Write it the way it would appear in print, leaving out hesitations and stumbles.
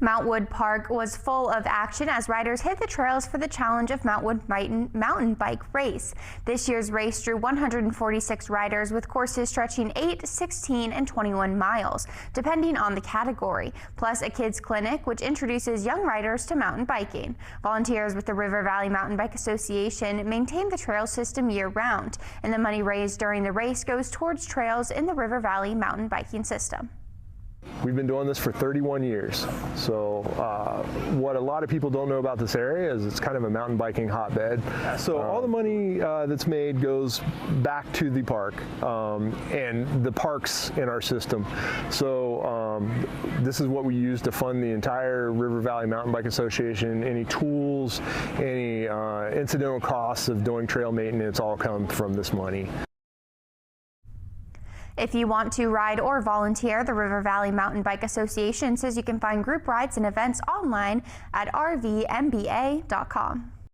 Mountwood Park was full of action as riders hit the trails for the Challenge of Mountwood mountain bike race. This year's race drew 146 riders with courses stretching 8, 16, and 21 miles, depending on the category, plus a kids clinic which introduces young riders to mountain biking. Volunteers with the River Valley Mountain Bike Association maintain the trail system year-round, and the money raised during the race goes towards trails in the River Valley mountain biking system. We've been doing this for 31 years. So what a lot of people don't know about this area is it's kind of a mountain biking hotbed. So all the money that's made goes back to the park and the parks in our system. So this is what we use to fund the entire River Valley Mountain Bike Association. Any tools, any incidental costs of doing trail maintenance all come from this money. If you want to ride or volunteer, the River Valley Mountain Bike Association says you can find group rides and events online at rvmba.com.